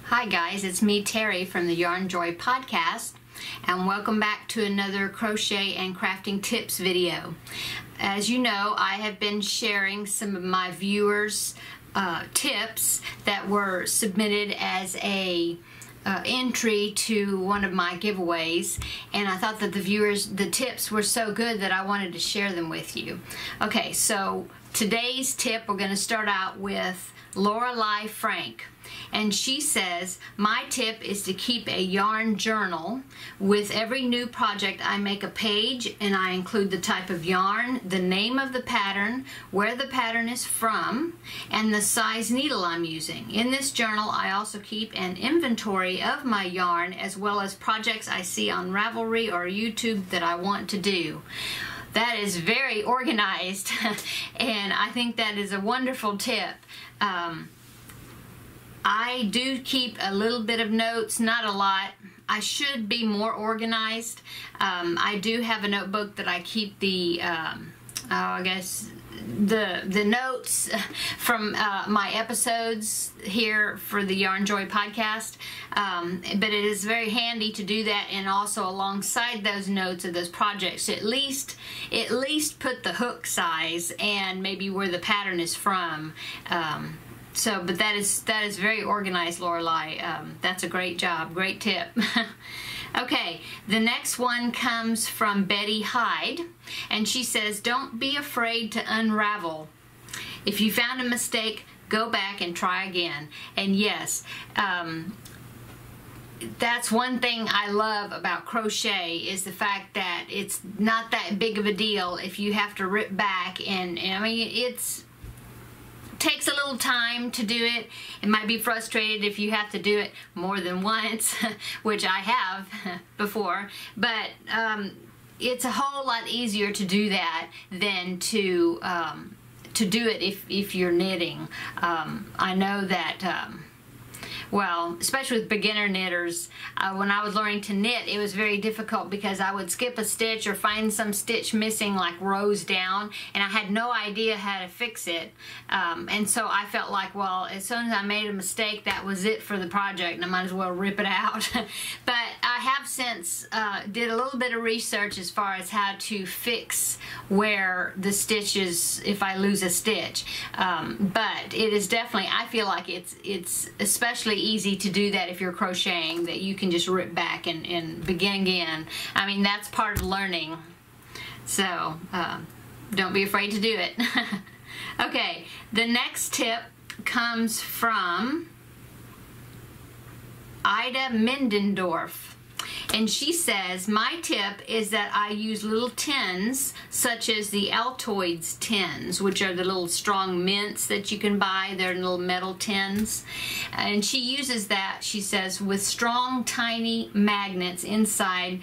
Hi guys, it's me Terry from the Yarnjoy podcast, and welcome back to another crochet and crafting tips video. As you know, I have been sharing some of my viewers' tips that were submitted as a entry to one of my giveaways, and I thought that the tips were so good that I wanted to share them with you. Okay, so today's tip, we're going to start out with Lorelei Frank. And she says, my tip is to keep a yarn journal. With every new project, I make a page and I include the type of yarn, the name of the pattern, where the pattern is from, and the size needle I'm using. In this journal, I also keep an inventory of my yarn as well as projects I see on Ravelry or YouTube that I want to do. That is very organized, and I think that is a wonderful tip. I do keep a little bit of notes, not a lot. I should be more organized. I do have a notebook that I keep the notes from my episodes here for the Yarnjoy podcast, but it is very handy to do that, and also alongside those notes of those projects, at least put the hook size and maybe where the pattern is from. But that is very organized, Lorelei. That's a great job, great tip. Okay, the next one comes from Betty Hyde, and she says, don't be afraid to unravel. If you found a mistake, go back and try again. And yes, that's one thing I love about crochet, is the fact that it's not that big of a deal if you have to rip back, and I mean, it takes a little time to do it. It might be frustrated if you have to do it more than once, which I have before, but it's a whole lot easier to do that than to do it if you're knitting. I know that well, especially with beginner knitters, when I was learning to knit, it was very difficult because I would skip a stitch or find some stitch missing, like rows down, and I had no idea how to fix it. And so I felt like, well, as soon as I made a mistake, that was it for the project, and I might as well rip it out. But I have since did a little bit of research as far as how to fix where the stitch is if I lose a stitch. But it is definitely, I feel like it's especially easy to do that if you're crocheting, that you can just rip back and begin again. I mean, that's part of learning. So don't be afraid to do it. Okay, the next tip comes from Ida Mindendorf. And she says, my tip is that I use little tins, such as the Altoids tins, which are the little strong mints that you can buy. They're little metal tins. And she uses that, she says, with strong, tiny magnets inside,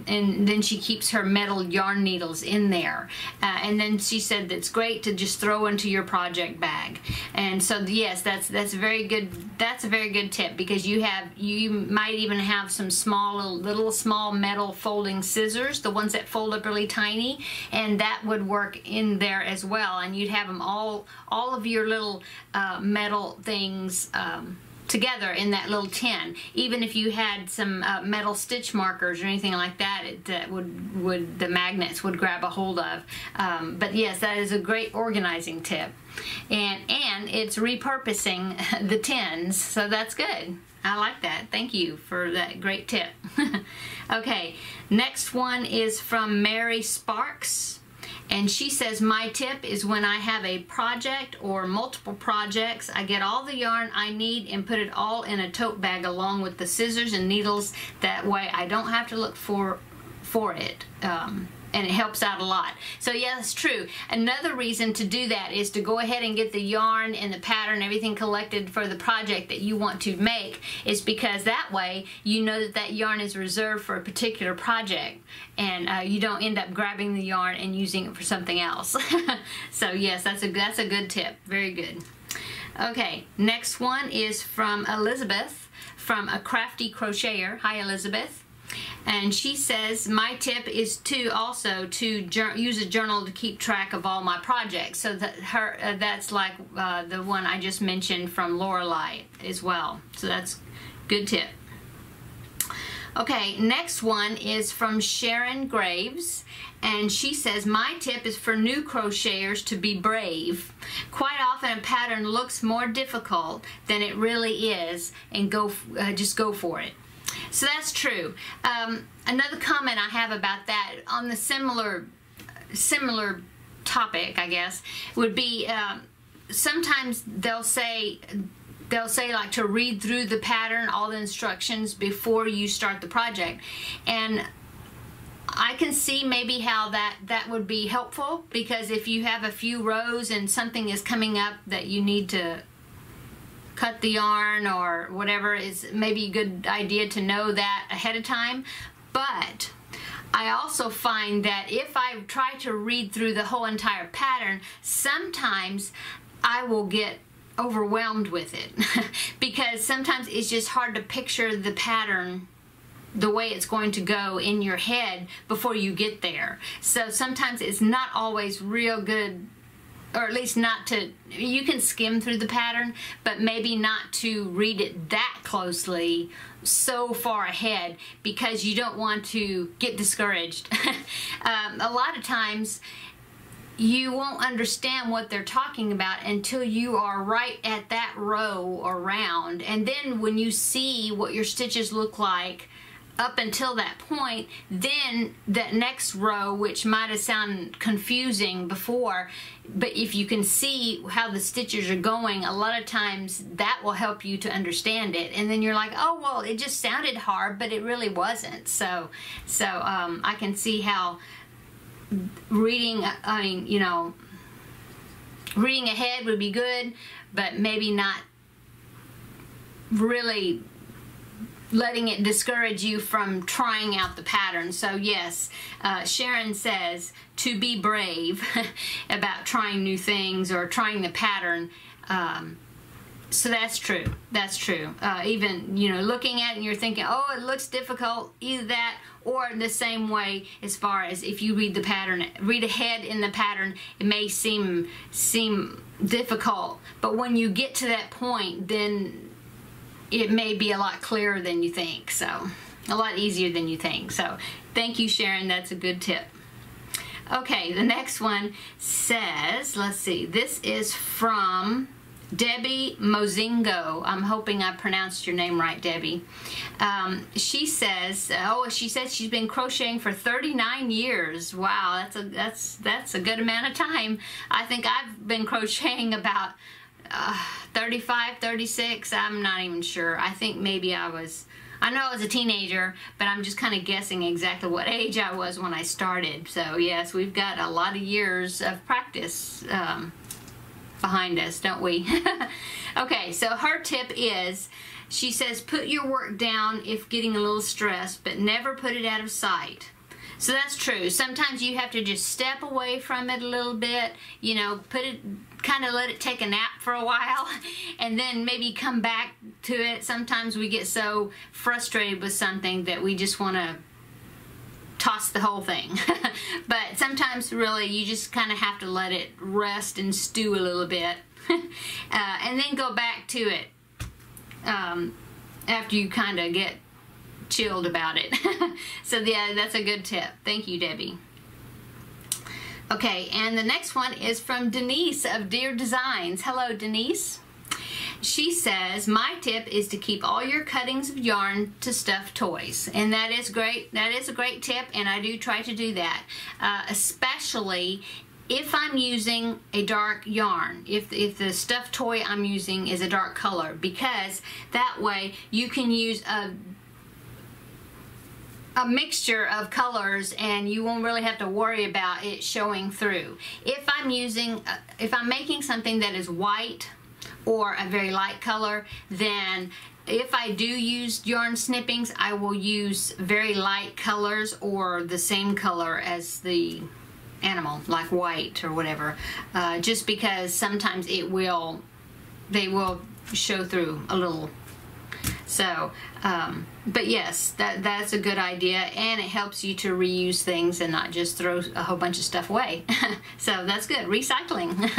and then she keeps her metal yarn needles in there. And then she said that's great to just throw into your project bag. And so, yes, that's a very good tip, because you might even have some little small metal folding scissors, the ones that fold up really tiny, and that would work in there as well, and you'd have them all of your little metal things together in that little tin. Even if you had some metal stitch markers or anything like that, that would the magnets would grab a hold of. But yes, that is a great organizing tip, and it's repurposing the tins, so that's good. I like that. Thank you for that great tip. Okay, next one is from Mary Sparks, and she says, my tip is when I have a project or multiple projects, I get all the yarn I need and put it all in a tote bag along with the scissors and needles. That way I don't have to look for it. And it helps out a lot. So yeah, that's true. Another reason to do that is to go ahead and get the yarn and the pattern, everything collected for the project that you want to make, is because that way you know that yarn is reserved for a particular project, and you don't end up grabbing the yarn and using it for something else. So yes, that's a good tip. Very good. Okay, next one is from Elizabeth, from A Crafty Crocheter. Hi, Elizabeth. And she says, my tip is to also use a journal to keep track of all my projects. So that that's like the one I just mentioned from Lorelei as well. So that's good tip. Okay, next one is from Sharon Graves, and she says, my tip is for new crocheters to be brave. Quite often a pattern looks more difficult than it really is, and just go for it. So that's true. Another comment I have about that on the similar topic, I guess, would be sometimes they'll say like to read through the pattern, all the instructions before you start the project. And I can see maybe how that would be helpful, because if you have a few rows and something is coming up that you need to cut the yarn or whatever, is maybe a good idea to know that ahead of time. But I also find that if I try to read through the whole entire pattern, sometimes I will get overwhelmed with it because sometimes it's just hard to picture the pattern the way it's going to go in your head before you get there. So sometimes it's not always real good, or at least not to, you can skim through the pattern, but maybe not to read it that closely so far ahead, because you don't want to get discouraged. A lot of times you won't understand what they're talking about until you are right at that row or round, and then when you see what your stitches look like up until that point, then that next row, which might have sounded confusing before, but if you can see how the stitches are going, a lot of times that will help you to understand it, and then you're like, oh well, it just sounded hard, but it really wasn't. So I can see how reading, reading ahead would be good, but maybe not really letting it discourage you from trying out the pattern. So yes, Sharon says to be brave about trying new things or trying the pattern. So that's true. That's true. Even, looking at it and you're thinking, oh, it looks difficult, either that or the same way as far as if you read the pattern, read ahead in the pattern, it may seem difficult, but when you get to that point, then it may be a lot clearer than you think, so a lot easier than you think. So thank you, Sharon, that's a good tip. Okay, the next one says, let's see, this is from Debbie Mozingo. I'm hoping I pronounced your name right, Debbie. She says, she's been crocheting for 39 years. Wow, that's a good amount of time. I think I've been crocheting about 35, 36, I'm not even sure. I think maybe I know I was a teenager, but I'm just kind of guessing exactly what age I was when I started. So yes, we've got a lot of years of practice behind us, don't we? Okay, so her tip is, she says, put your work down if getting a little stressed, but never put it out of sight. So that's true. Sometimes you have to just step away from it a little bit, kind of let it take a nap for a while, and then maybe come back to it. Sometimes we get so frustrated with something that we just want to toss the whole thing. But sometimes really you just kind of have to let it rest and stew a little bit and then go back to it after you kind of get chilled about it. So yeah, that's a good tip. Thank you, Debbie. Okay, and the next one is from Denise of Dear Designs. Hello, Denise. She says, my tip is to keep all your cuttings of yarn to stuff toys. And that is great. That is a great tip, and I do try to do that. Especially if I'm using a dark yarn, if the stuffed toy I'm using is a dark color, because that way you can use a mixture of colors and you won't really have to worry about it showing through. If I'm making something that is white or a very light color, then if I do use yarn snippings, I will use very light colors or the same color as the animal, like white or whatever, just because sometimes they will show through a little. So, but yes, that's a good idea, and it helps you to reuse things and not just throw a whole bunch of stuff away. So that's good, recycling.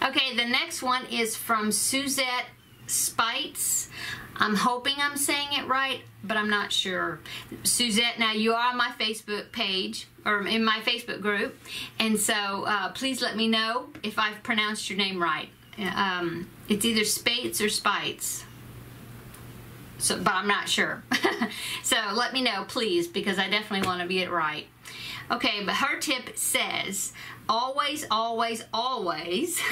Okay, the next one is from Suzette Spites. I'm hoping I'm saying it right, but I'm not sure. Suzette, now you are on my Facebook page, or in my Facebook group, and so please let me know if I've pronounced your name right. It's either Spates or Spites. So, but I'm not sure. So let me know, please, because I definitely want to get it right. Okay, but her tip says, always, always, always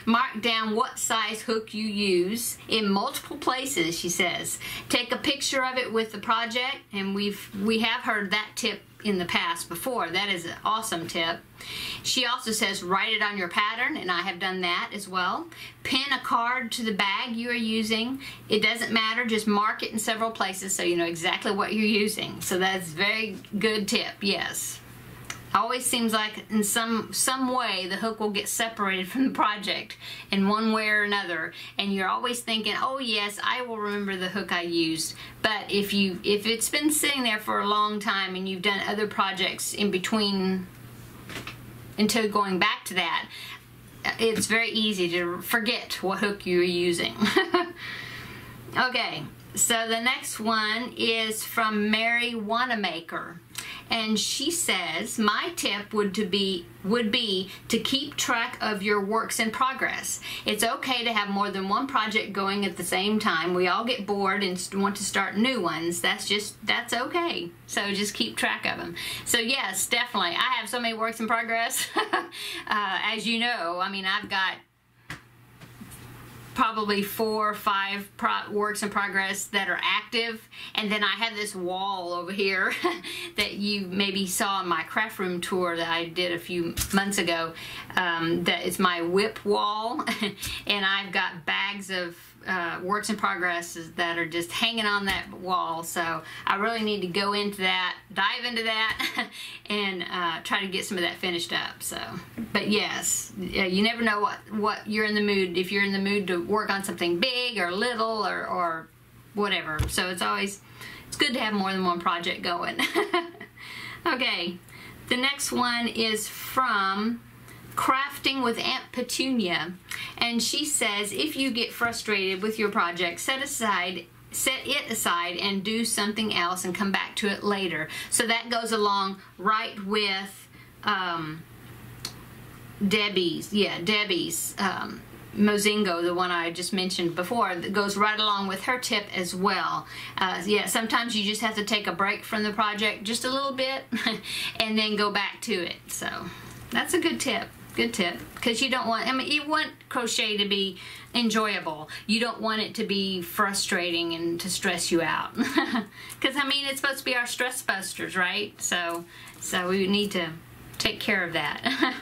mark down what size hook you use in multiple places, she says. Take a picture of it with the project, and we have heard that tip in the past before. That is an awesome tip. She also says write it on your pattern, and I have done that as well. Pin a card to the bag you are using. It doesn't matter, just mark it in several places so you know exactly what you're using. So that's a very good tip, yes. Always seems like in some way the hook will get separated from the project in one way or another, and you're always thinking, oh yes, I will remember the hook I used. But if it's been sitting there for a long time and you've done other projects in between until going back to that, it's very easy to forget what hook you're using. Okay, so the next one is from Mary Wanamaker. And she says, my tip would be to keep track of your works in progress. It's okay to have more than one project going at the same time. We all get bored and want to start new ones. That's okay. So just keep track of them. So yes, definitely. I have so many works in progress. As you know, I mean, I've got probably 4 or 5 works in progress that are active, and then I have this wall over here that you maybe saw on my craft room tour that I did a few months ago. That is my whip wall, and I've got bags of works in progress that are just hanging on that wall. So I really need to go into that, dive into that, and try to get some of that finished up. So, but yes, you never know what you're in the mood, if you're in the mood to work on something big or little or whatever. So it's good to have more than one project going. Okay, the next one is from Crafting with Aunt Petunia, and she says, if you get frustrated with your project, set it aside and do something else and come back to it later. So that goes along right with Debbie's Mozingo, the one I just mentioned before, that goes right along with her tip as well. Yeah, sometimes you just have to take a break from the project just a little bit and then go back to it. So that's a good tip. Good tip, because you don't want, I mean, you want crochet to be enjoyable. You don't want it to be frustrating and to stress you out. Because, I mean, it's supposed to be our stress busters, right? So we need to take care of that.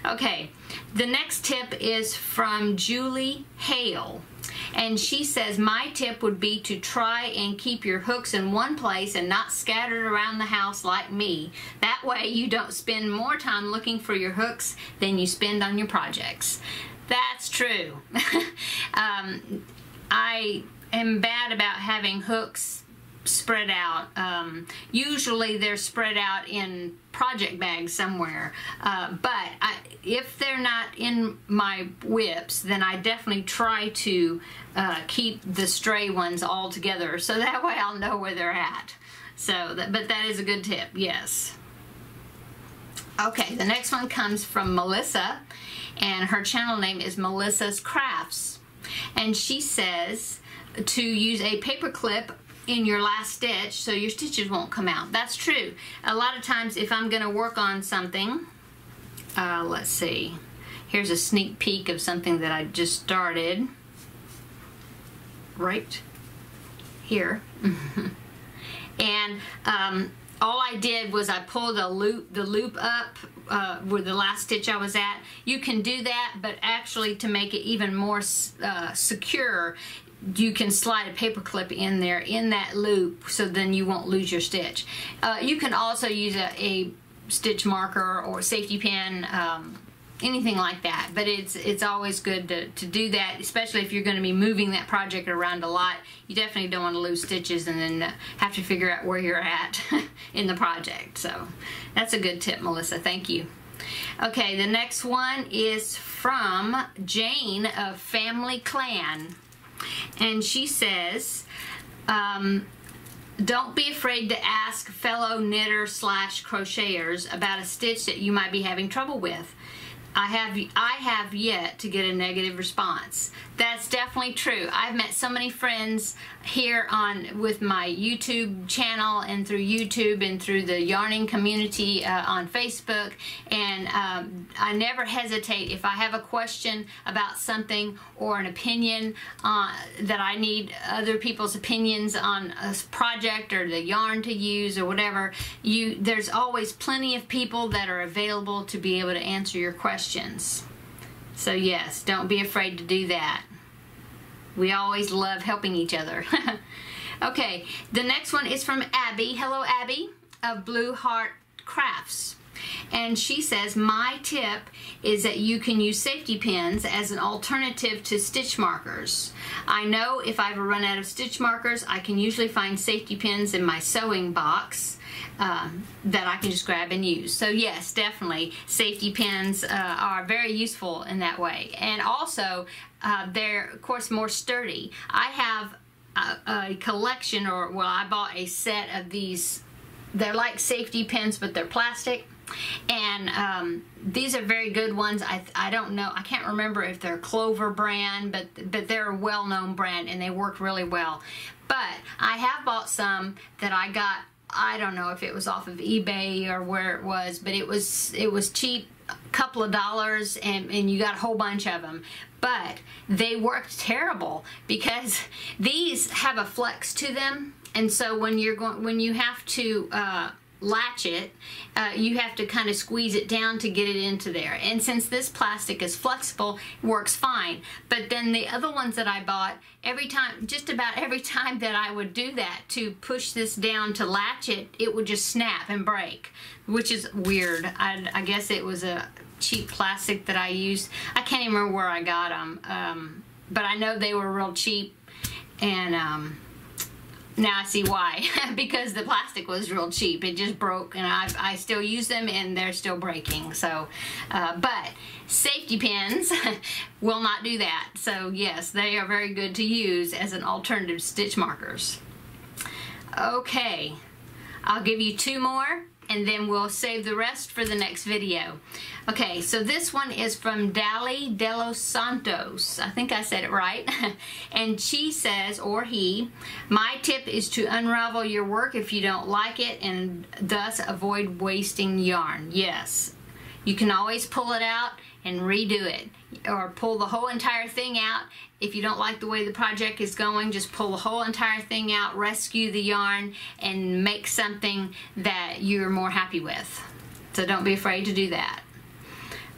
Okay, the next tip is from Julie Hale. And she says, my tip would be to try and keep your hooks in one place and not scattered around the house like me. That way you don't spend more time looking for your hooks than you spend on your projects. That's true. I am bad about having hooks spread out. Usually they're spread out in project bags somewhere, but if they're not in my whips, then I definitely try to keep the stray ones all together, so that way I'll know where they're at. So, but that is a good tip, yes. Okay, the next one comes from Melissa, and her channel name is Melissa's Crafts, and she says to use a paper clip in your last stitch so your stitches won't come out. That's true. A lot of times if I'm going to work on something, let's see, here's a sneak peek of something that I just started right here. And all I did was I pulled the loop up where the last stitch I was at. You can do that, but actually to make it even more secure, you can slide a paper clip in there in that loop, so then you won't lose your stitch. You can also use a stitch marker or safety pin anything like that. But it's always good to do that, especially if you're going to be moving that project around a lot. You definitely don't want to lose stitches and then have to figure out where you're at in the project. So that's a good tip, Melissa. Thank you. Okay, the next one is from Jane of Family Clan. And she says, don't be afraid to ask fellow knitter/crocheters about a stitch that you might be having trouble with. I have yet to get a negative response. That's definitely true. I've met so many friends here with my YouTube channel and through YouTube and through the yarning community on Facebook, and I never hesitate if I have a question about something or an opinion that I need other people's opinions on a project or the yarn to use or whatever. There's always plenty of people that are available to be able to answer your questions. So yes, don't be afraid to do that. We always love helping each other. Okay, the next one is from Abby. Hello, Abby of Blue Heart Crafts. And she says, my tip is that you can use safety pins as an alternative to stitch markers. I know if I ever run out of stitch markers, I can usually find safety pins in my sewing box that I can just grab and use. So yes, definitely safety pins are very useful in that way. And also, they're of course more sturdy. I have a collection, I bought a set of these. They're like safety pins, but they're plastic. And these are very good ones. I don't know, I can't remember if they're Clover brand, but they're a well-known brand and they work really well. But I have bought some that I got, I don't know if it was off of eBay or where it was, but it was cheap, a couple of dollars, and you got a whole bunch of them. But they worked terrible because these have a flex to them, and so when you have to latch it, you have to kind of squeeze it down to get it into there. And since this plastic is flexible, it works fine. But then the other ones that I bought, just about every time that I would do that to push this down to latch it, it would just snap and break, which is weird. I guess it was a cheap plastic that I used. I can't even remember where I got them, but I know they were real cheap, and now I see why. Because the plastic was real cheap. It just broke, and I still use them, and they're still breaking. So, but safety pins will not do that. So yes, they are very good to use as an alternative to stitch markers. Okay, I'll give you two more, and then we'll save the rest for the next video. Okay, so this one is from Dali de los Santos. I think I said it right. And she says, or he, my tip is to unravel your work if you don't like it and thus avoid wasting yarn. Yes, you can always pull it out and redo it, or pull the whole entire thing out. If you don't like the way the project is going, just pull the whole entire thing out, rescue the yarn, and make something that you're more happy with. So don't be afraid to do that.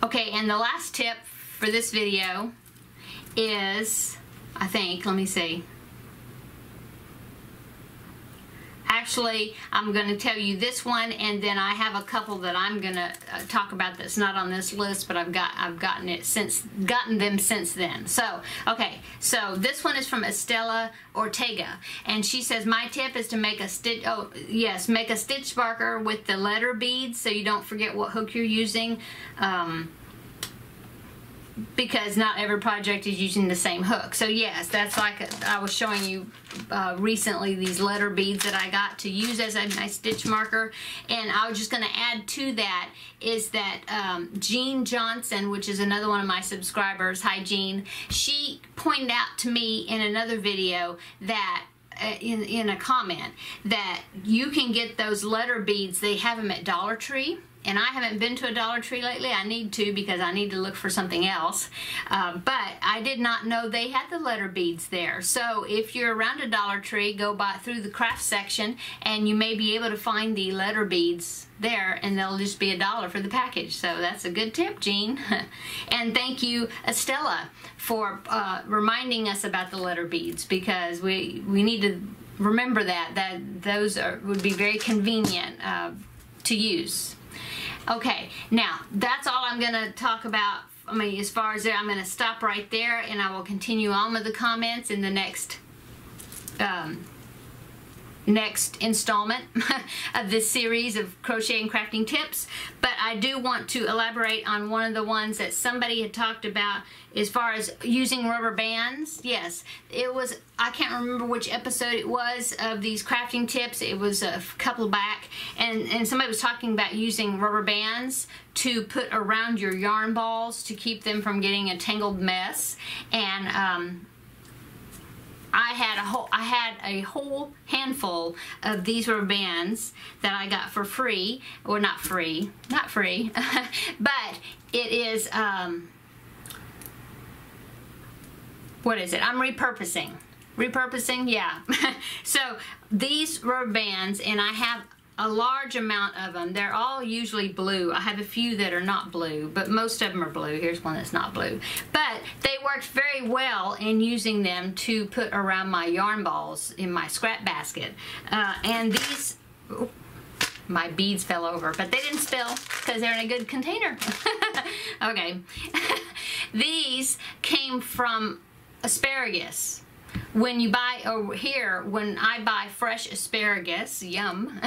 Okay, and the last tip for this video is, I think, let me see. Actually, I'm going to tell you this one, and then I have a couple that I'm going to talk about that's not on this list, but I've gotten them since then. So, okay, so this one is from Estella Ortega, and she says, my tip is to make a stitch, make a stitch marker with the letter beads so you don't forget what hook you're using. Because not every project is using the same hook. So yes, that's like I was showing you recently, these letter beads that I got to use as my stitch marker. And I was just going to add to that is that Jean Johnson, which is another one of my subscribers, hi Jean, she pointed out to me in another video that in a comment that you can get those letter beads. They have them at Dollar Tree. And I haven't been to a Dollar Tree lately. I need to, because I need to look for something else. But I did not know they had the letter beads there. So if you're around a Dollar Tree, go by through the craft section, and you may be able to find the letter beads there, and they'll just be $1 for the package. So that's a good tip, Jean. And thank you, Estella, for reminding us about the letter beads, because we need to remember that those would be very convenient to use. Okay, now that's all I'm going to talk about. I mean, as far as there, I'm going to stop right there, and I will continue on with the comments in the next next installment of this series of crochet and crafting tips. But I do want to elaborate on one of the ones that somebody had talked about as far as using rubber bands. Yes, it was, I can't remember which episode it was of these crafting tips. It was a couple back, and somebody was talking about using rubber bands to put around your yarn balls to keep them from getting a tangled mess. And I had a whole handful of these rubber bands that I got for free, or not free, but it is, what is it? I'm repurposing, yeah. So these rubber bands, and I have a large amount of them. They're all usually blue. I have a few that are not blue, but most of them are blue. Here's one that's not blue. But they worked very well in using them to put around my yarn balls in my scrap basket. And these, oh, my beads fell over, but they didn't spill because they're in a good container. Okay. These came from asparagus. When you buy over here, when I buy fresh asparagus, yum,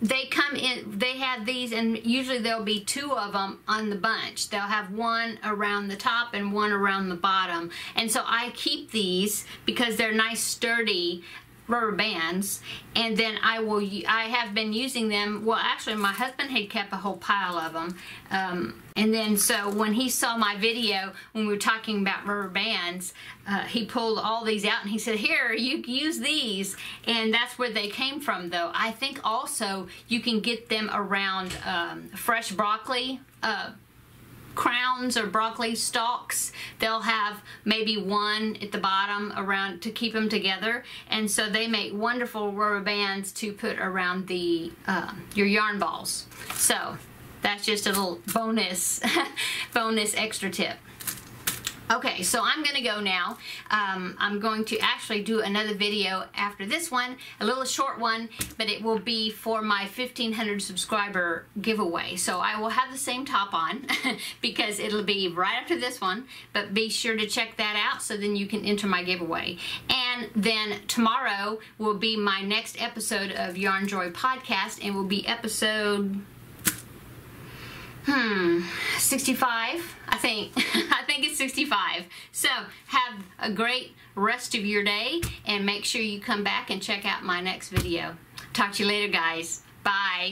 they come in, they have these, and usually there'll be two of them on the bunch. They'll have one around the top and one around the bottom. And so I keep these because they're nice, sturdy rubber bands, and then I have been using them. Well, actually my husband had kept a whole pile of them, and then so when he saw my video when we were talking about rubber bands, he pulled all these out and he said, here, you use these. And that's where they came from, though. I think also you can get them around fresh broccoli crowns or broccoli stalks. They'll have maybe one at the bottom around to keep them together, and so they make wonderful rubber bands to put around the your yarn balls. So that's just a little bonus bonus extra tip. Okay, so I'm going to go now. I'm going to actually do another video after this one, a little short one, but it will be for my 1,500 subscriber giveaway. So I will have the same top on because it'll be right after this one, but be sure to check that out so then you can enter my giveaway. And then tomorrow will be my next episode of Yarnjoy podcast, and will be episode 65, I think. I think it's 65. So have a great rest of your day, and make sure you come back and check out my next video. Talk to you later, guys. Bye.